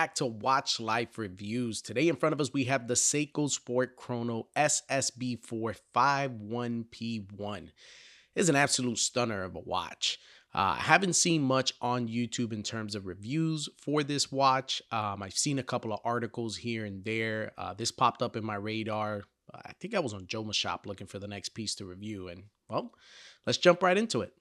back to Watch Life Reviews. Today in front of us we have the Seiko Sport Chrono SSB451P1. It's an absolute stunner of a watch. I haven't seen much on YouTube in terms of reviews for this watch. I've seen a couple of articles here and there. This popped up in my radar. I think I was on Joma Shop looking for the next piece to review, and well, let's jump right into it.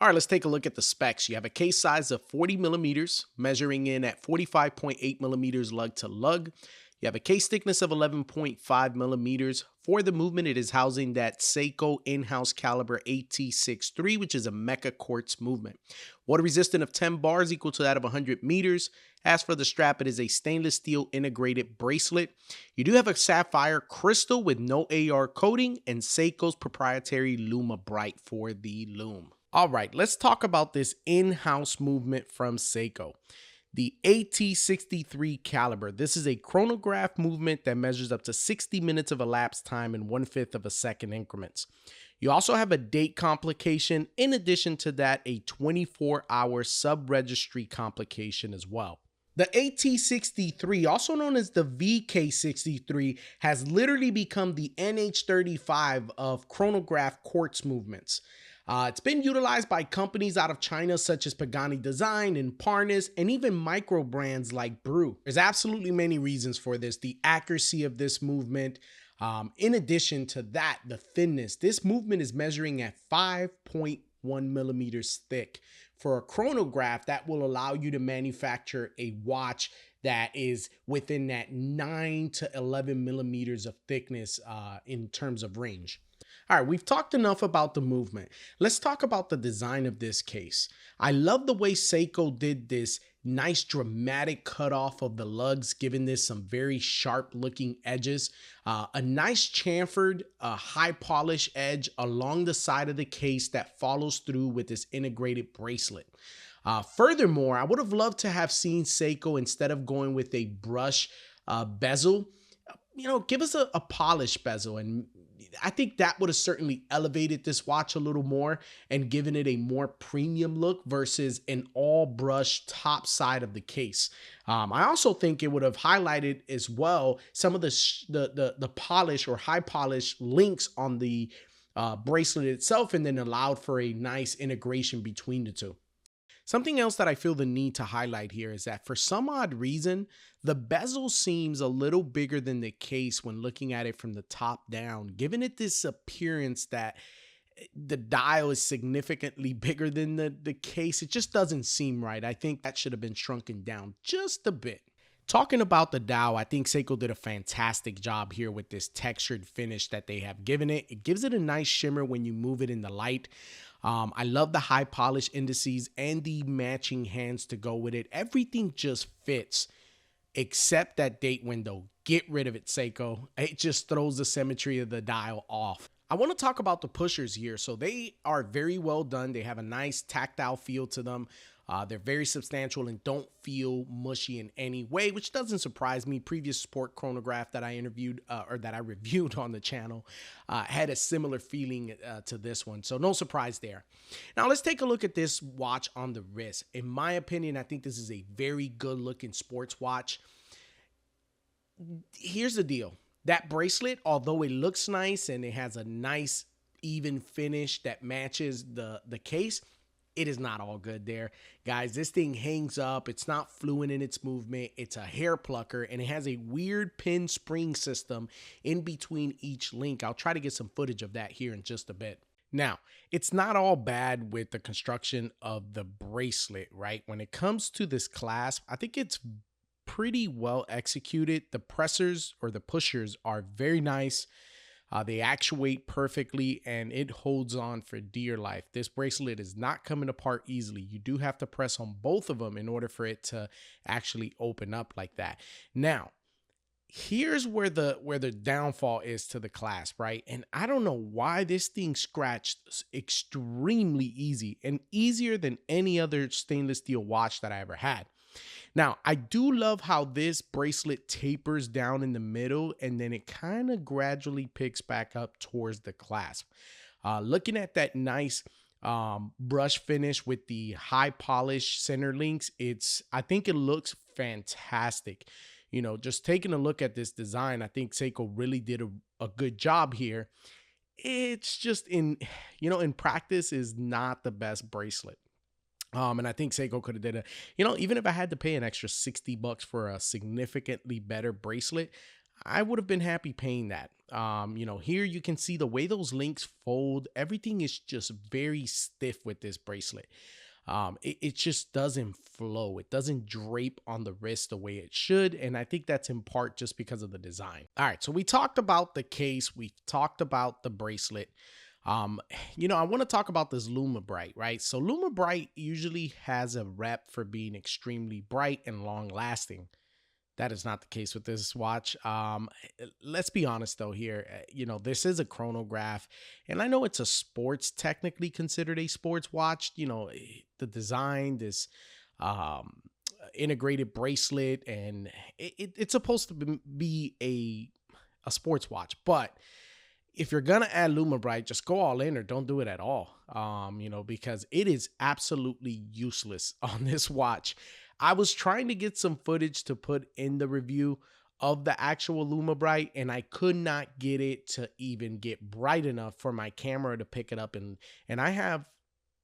All right, let's take a look at the specs. You have a case size of 40 millimeters, measuring in at 45.8 millimeters lug to lug. You have a case thickness of 11.5 millimeters. For the movement, it is housing that Seiko in-house caliber AT63, which is a mecha quartz movement. Water resistant of 10 bars, equal to that of 100 meters. As for the strap, it is a stainless steel integrated bracelet. You do have a sapphire crystal with no AR coating and Seiko's proprietary LumaBrite for the Lume. All right, let's talk about this in-house movement from Seiko. The AT63 caliber. This is a chronograph movement that measures up to 60 minutes of elapsed time in 1/5 of a second increments. You also have a date complication. In addition to that, a 24-hour sub-registry complication as well. The AT63, also known as the VK63, has literally become the NH35 of chronograph quartz movements. It's been utilized by companies out of China such as Pagani Design and Parnas, and even micro brands like Brew. There's absolutely many reasons for this. The accuracy of this movement. In addition to that, the thinness. This movement is measuring at 5.1 millimeters thick. For a chronograph, that will allow you to manufacture a watch that is within that 9 to 11 millimeters of thickness in terms of range. All right, we've talked enough about the movement. Let's talk about the design of this case. I love the way Seiko did this nice dramatic cutoff of the lugs, giving this some very sharp looking edges. A nice chamfered, high polish edge along the side of the case that follows through with this integrated bracelet. Furthermore, I would have loved to have seen Seiko, instead of going with a brush bezel, give us a polished bezel, and I think that would have certainly elevated this watch a little more and given it a more premium look versus an all brush top side of the case. I also think it would have highlighted as well some of the polish or high polish links on the bracelet itself, and then allowed for a nice integration between the two. Something else that I feel the need to highlight here is that for some odd reason, the bezel seems a little bigger than the case when looking at it from the top down, giving it this appearance that the dial is significantly bigger than the case. It just doesn't seem right. I think that should have been shrunken down just a bit. Talking about the dial, I think Seiko did a fantastic job here with this textured finish that they have given it. It gives it a nice shimmer when you move it in the light. I love the high polish indices and the matching hands to go with it. Everything just fits except that date window. Get rid of it, Seiko. It just throws the symmetry of the dial off. I want to talk about the pushers here. So they are very well done. They have a nice tactile feel to them. They're very substantial and don't feel mushy in any way, which doesn't surprise me. Previous sport chronograph that I interviewed or that I reviewed on the channel had a similar feeling to this one. So no surprise there. Now let's take a look at this watch on the wrist. In my opinion, I think this is a very good looking sports watch. Here's the deal. That bracelet, although it looks nice and it has a nice even finish that matches the case, it is not all good there. Guys, this thing hangs up. It's not fluent in its movement. It's a hair plucker, and it has a weird pin spring system in between each link. I'll try to get some footage of that here in just a bit. Now, it's not all bad with the construction of the bracelet, right? When it comes to this clasp, I think it's pretty well executed. The pressers or the pushers are very nice. They actuate perfectly, and it holds on for dear life. This bracelet is not coming apart easily. You do have to press on both of them in order for it to actually open up like that. Now, here's where the downfall is to the clasp, right? And I don't know why this thing scratched extremely easy, and easier than any other stainless steel watch that I ever had. Now, I do love how this bracelet tapers down in the middle, and then it kind of gradually picks back up towards the clasp. Looking at that nice brush finish with the high polish center links, I think it looks fantastic. You know, just taking a look at this design, I think Seiko really did a good job here. It's just in practice is not the best bracelet. And I think Seiko could have did even if I had to pay an extra $60 for a significantly better bracelet, I would have been happy paying that. Here you can see the way those links fold. Everything is just very stiff with this bracelet. It just doesn't flow. It doesn't drape on the wrist the way it should. And I think that's in part just because of the design. All right, so we talked about the case. We talked about the bracelet. I want to talk about this LumaBrite, right? So LumaBrite usually has a rep for being extremely bright and long lasting. That is not the case with this watch. Let's be honest though here, this is a chronograph, and I know it's a sports, technically considered a sports watch. The design, this integrated bracelet, and it's supposed to be a sports watch, but if you're gonna add LumaBrite, just go all in or don't do it at all. Because it is absolutely useless on this watch. I was trying to get some footage to put in the review of the actual LumaBrite, and I could not get it to even get bright enough for my camera to pick it up. And I have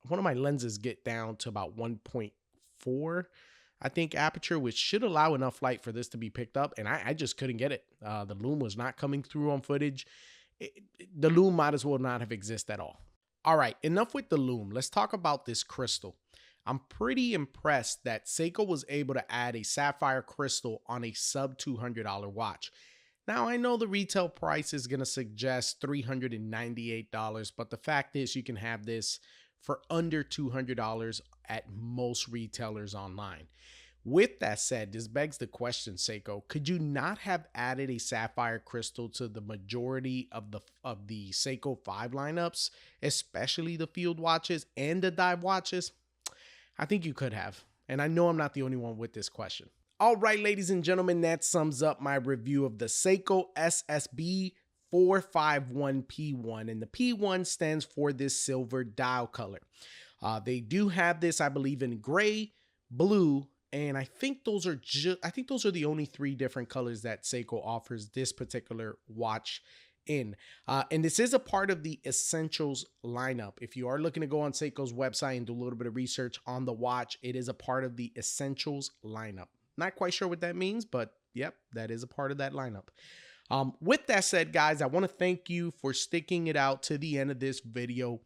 one of my lenses get down to about 1.4, I think, aperture, which should allow enough light for this to be picked up. And I just couldn't get it. The Lume was not coming through on footage. The Lume might as well not have existed at all. All right, enough with the Lume. Let's talk about this crystal. I'm pretty impressed that Seiko was able to add a sapphire crystal on a sub $200 watch. Now, I know the retail price is going to suggest $398, but the fact is you can have this for under $200 at most retailers online. With that said, this begs the question, Seiko, could you not have added a sapphire crystal to the majority of the Seiko 5 lineups, especially the field watches and the dive watches? I think you could have, and I know I'm not the only one with this question. All right, ladies and gentlemen, that sums up my review of the Seiko SSB451P1, and the P1 stands for this silver dial color. They do have this, I believe, in gray, blue, and I think those are the only 3 different colors that Seiko offers this particular watch in. And this is a part of the essentials lineup. If you are looking to go on Seiko's website and do a little bit of research on the watch, it is a part of the essentials lineup. Not quite sure what that means, but yep, that is a part of that lineup. With that said, guys, I want to thank you for sticking it out to the end of this video.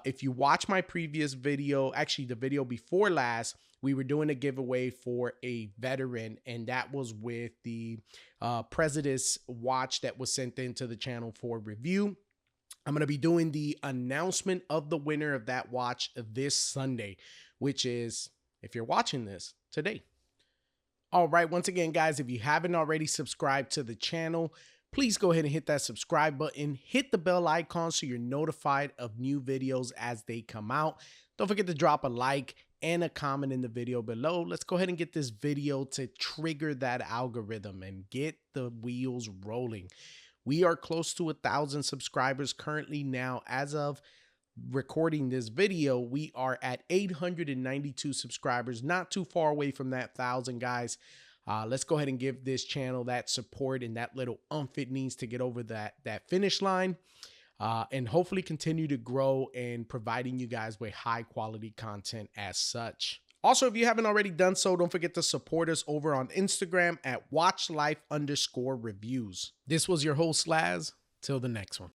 If you watch my previous video, actually the video before last, we were doing a giveaway for a veteran, and that was with the President's watch that was sent into the channel for review. I'm going to be doing the announcement of the winner of that watch this Sunday, which is, if you're watching this, today. All right, once again, guys, if you haven't already subscribed to the channel, please go ahead and hit that subscribe button, hit the bell icon so you're notified of new videos as they come out. Don't forget to drop a like and a comment in the video below. Let's go ahead and get this video to trigger that algorithm and get the wheels rolling. We are close to 1,000 subscribers currently now. As of recording this video, we are at 892 subscribers, not too far away from that 1,000, guys. Let's go ahead and give this channel that support and that little oomph it needs to get over that finish line, and hopefully continue to grow and providing you guys with high quality content as such. Also, if you haven't already done so, don't forget to support us over on Instagram at watchlife_reviews. This was your host, Slaz. Till the next one.